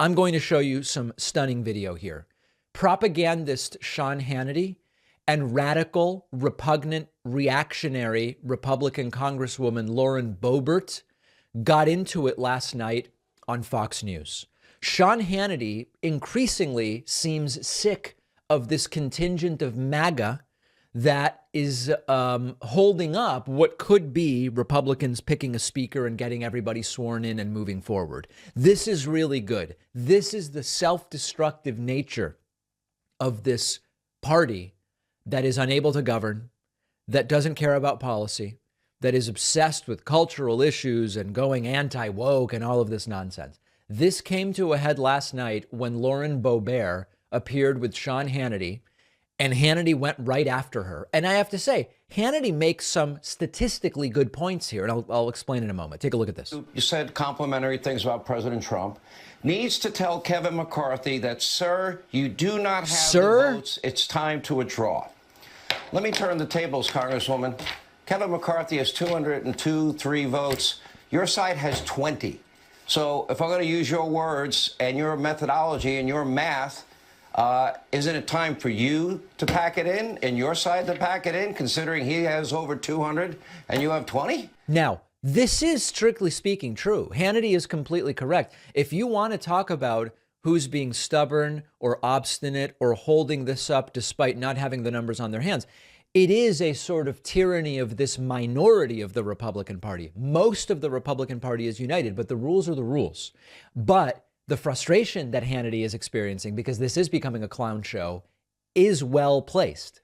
I'm going to show you some stunning video here. Propagandist Sean Hannity and radical, repugnant, reactionary Republican Congresswoman Lauren Boebert got into it last night on Fox News. Sean Hannity increasingly seems sick of this contingent of MAGA that is holding up what could be Republicans picking a speaker and getting everybody sworn in and moving forward. This is really good. This is the self-destructive nature of this party that is unable to govern, that doesn't care about policy, that is obsessed with cultural issues and going anti-woke and all of this nonsense. This came to a head last night when Lauren Boebert appeared with Sean Hannity, and Hannity went right after her. And I have to say, Hannity makes some statistically good points here, and I'll explain in a moment. Take a look at this. You said complimentary things about President Trump. Needs to tell Kevin McCarthy that, sir, you do not have the votes. It's time to withdraw. Let me turn the tables, Congresswoman. Kevin McCarthy has 203 votes. Your side has 20. So if I'm going to use your words and your methodology and your math, isn't it time for you to pack it in and your side to pack it in, considering he has over 200 and you have 20? Now, this is strictly speaking true. Hannity is completely correct. If you want to talk about who's being stubborn or obstinate or holding this up despite not having the numbers on their hands, it is a sort of tyranny of this minority of the Republican Party. Most of the Republican Party is united, but the rules are the rules. But the frustration that Hannity is experiencing, because this is becoming a clown show, is well placed.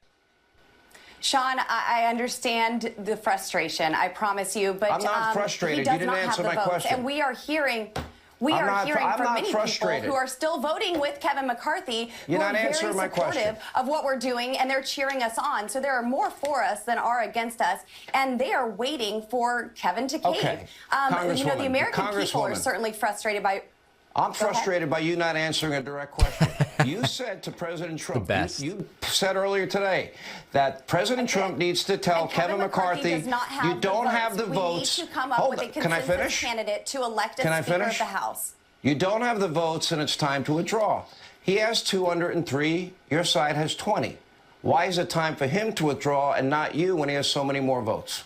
From I understand the frustration, I promise you, but I'm not frustrated. He does you didn't not answer have the my votes, question. and we are hearing from many people who are still voting with Kevin McCarthy, who are very supportive of what we're doing, and they're cheering us on. So there are more for us than are against us, and they are waiting for Kevin to cave. Okay. You know, the American people are certainly frustrated by... I'm frustrated by you not answering a direct question. You said to President Trump, you said earlier today that President Trump needs to tell Kevin McCarthy, you don't have the votes. We need to come up with a consensus candidate to elect a Speaker of the House. You don't have the votes, and it's time to withdraw. He has 203. Your side has 20. Why is it time for him to withdraw and not you when he has so many more votes?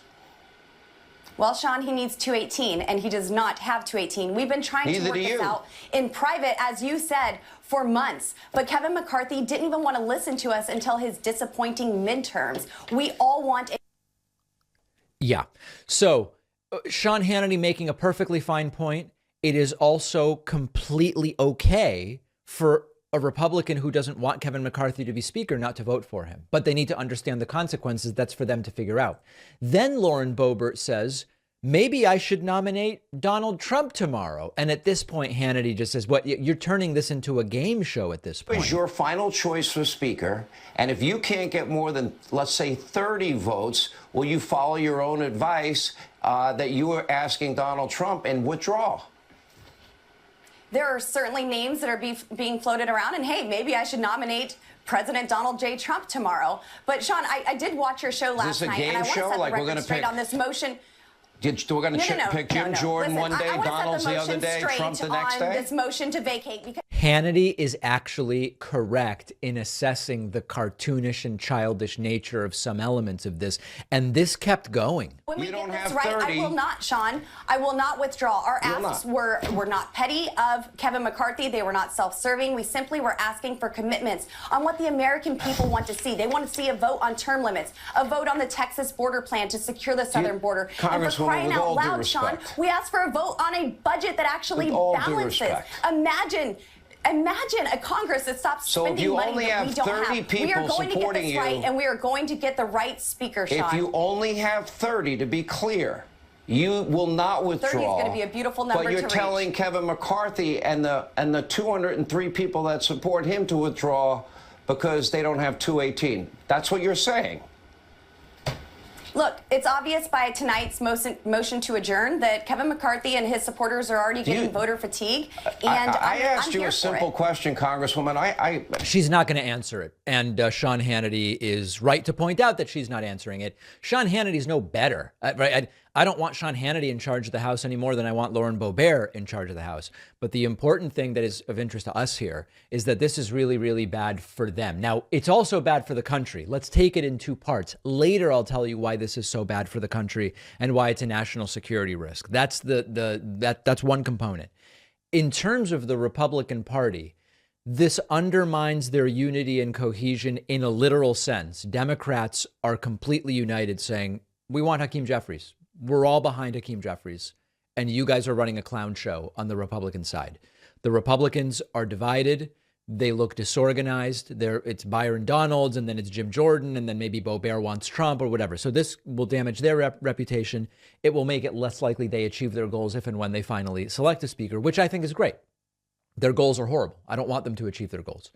Well, Sean, he needs 218, and he does not have 218. We've been trying to work this out in private, as you said, for months. But Kevin McCarthy didn't even want to listen to us until his disappointing midterms. We all want... Yeah. So, Sean Hannity making a perfectly fine point. It is also completely okay for a Republican who doesn't want Kevin McCarthy to be speaker not to vote for him. But they need to understand the consequences. That's for them to figure out. Then Lauren Boebert says, maybe I should nominate Donald Trump tomorrow. And at this point, Hannity just says, what, you're turning this into a game show at this point. Is your final choice for speaker. And if you can't get more than, let's say, 30 votes, will you follow your own advice that you were asking Donald Trump and withdraw? There are certainly names that are being floated around, and hey, maybe I should nominate President Donald J. Trump tomorrow. But Sean, I did watch your show last night, and I want to set the record straight on this motion. We're going to pick Jim Jordan one day, Donald's the other day, Trump the next day? This motion to vacate. Because Hannity is actually correct in assessing the cartoonish and childish nature of some elements of this, and this kept going. When we get this right, I will not, Sean. I will not withdraw. Our asks were not petty of Kevin McCarthy. They were not self-serving. We simply were asking for commitments on what the American people want to see. They want to see a vote on term limits, a vote on the Texas border plan to secure the southern border. And for crying out loud, Sean, we asked for a vote on a budget that actually balances. Imagine a Congress that stops spending money that we don't have. We are going to get this right, and we are going to get the right speaker, Sean. If you only have 30, to be clear, you will not withdraw. 30 is going to be a beautiful number to reach. But you're telling Kevin McCarthy and the 203 people that support him to withdraw because they don't have 218. That's what you're saying. Look, it's obvious by tonight's motion to adjourn that Kevin McCarthy and his supporters are already getting voter fatigue. And I asked you a simple question, Congresswoman. She's not going to answer it. And Sean Hannity is right to point out that she's not answering it. Sean Hannity's no better. Right? I don't want Sean Hannity in charge of the House any more than I want Lauren Boebert in charge of the House. But the important thing that is of interest to us here is that this is really, really bad for them. Now, it's also bad for the country. Let's take it in two parts. Later, I'll tell you why this is so bad for the country and why it's a national security risk. That's that's one component. In terms of the Republican Party, this undermines their unity and cohesion in a literal sense. Democrats are completely united saying, we want Hakeem Jeffries. We're all behind Hakeem Jeffries. And you guys are running a clown show on the Republican side. The Republicans are divided. They look disorganized. It's Byron Donalds, and then it's Jim Jordan, and then maybe Boebert wants Trump or whatever. So this will damage their reputation. It will make it less likely they achieve their goals if and when they finally select a speaker, which I think is great. Their goals are horrible. I don't want them to achieve their goals.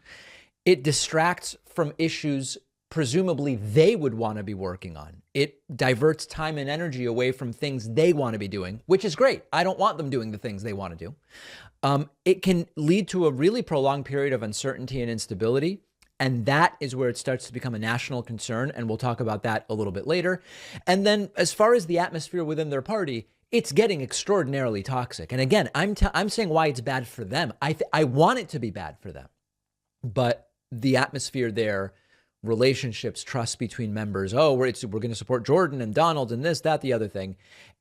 It distracts from issues presumably they would want to be working on. It diverts time and energy away from things they want to be doing, which is great. I don't want them doing the things they want to do. It can lead to a really prolonged period of uncertainty and instability. And that is where it starts to become a national concern. And we'll talk about that a little bit later. And then as far as the atmosphere within their party, it's getting extraordinarily toxic. And again, I'm saying why it's bad for them. I want it to be bad for them. But the atmosphere there, relationships, trust between members. Oh, we're going to support Jordan and Donald and this, that, the other thing.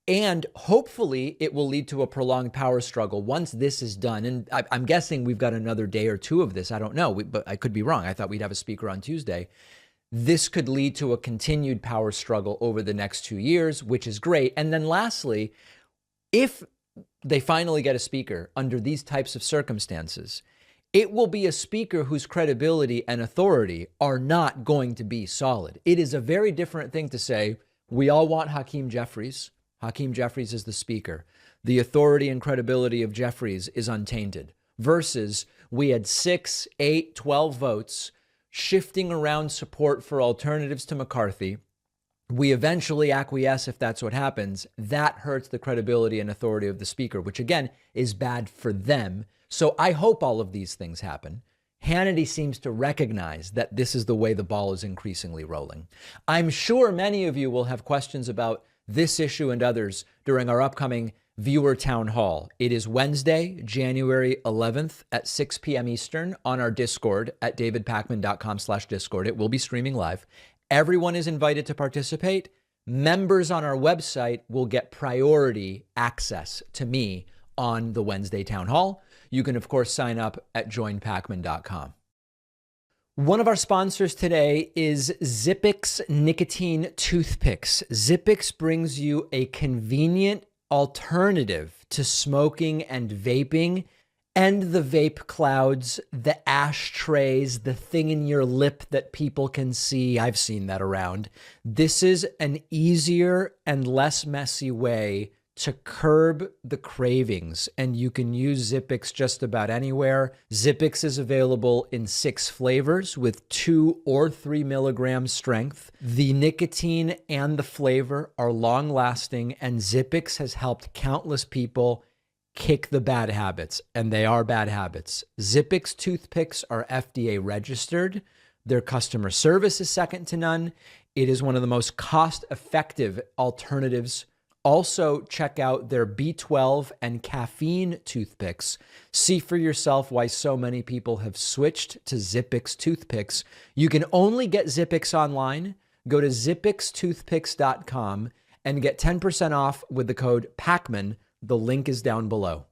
And hopefully it will lead to a prolonged power struggle once this is done. And I'm guessing we've got another day or two of this. I don't know, but I could be wrong. I thought we'd have a speaker on Tuesday. This could lead to a continued power struggle over the next 2 years, which is great. And then lastly, if they finally get a speaker under these types of circumstances, it will be a speaker whose credibility and authority are not going to be solid. It is a very different thing to say, we all want Hakeem Jeffries. Hakeem Jeffries is the speaker. The authority and credibility of Jeffries is untainted. Versus we had 6, 8, 12 votes shifting around support for alternatives to McCarthy. We eventually acquiesce if that's what happens. That hurts the credibility and authority of the speaker, which again is bad for them. So I hope all of these things happen. Hannity seems to recognize that this is the way the ball is increasingly rolling. I'm sure many of you will have questions about this issue and others during our upcoming viewer town hall. It is Wednesday, January 11th at 6 p.m. Eastern on our Discord at davidpakman.com/Discord. It will be streaming live. Everyone is invited to participate. Members on our website will get priority access to me on the Wednesday town hall. You can, of course, sign up at joinpakman.com. One of our sponsors today is Zippix Nicotine Toothpicks. Zippix brings you a convenient alternative to smoking and vaping and the vape clouds, the ashtrays, the thing in your lip that people can see. I've seen that around. This is an easier and less messy way to curb the cravings, and you can use Zippix just about anywhere. Zippix is available in 6 flavors with 2 or 3 milligram strength. The nicotine and the flavor are long-lasting, and Zippix has helped countless people kick the bad habits, and they are bad habits. Zippix toothpicks are FDA registered. Their customer service is second to none. It is one of the most cost-effective alternatives. Also, check out their B12 and caffeine toothpicks. See for yourself why so many people have switched to Zippix toothpicks. You can only get Zippix online. Go to zippixtoothpicks.com and get 10% off with the code PAKMAN. The link is down below.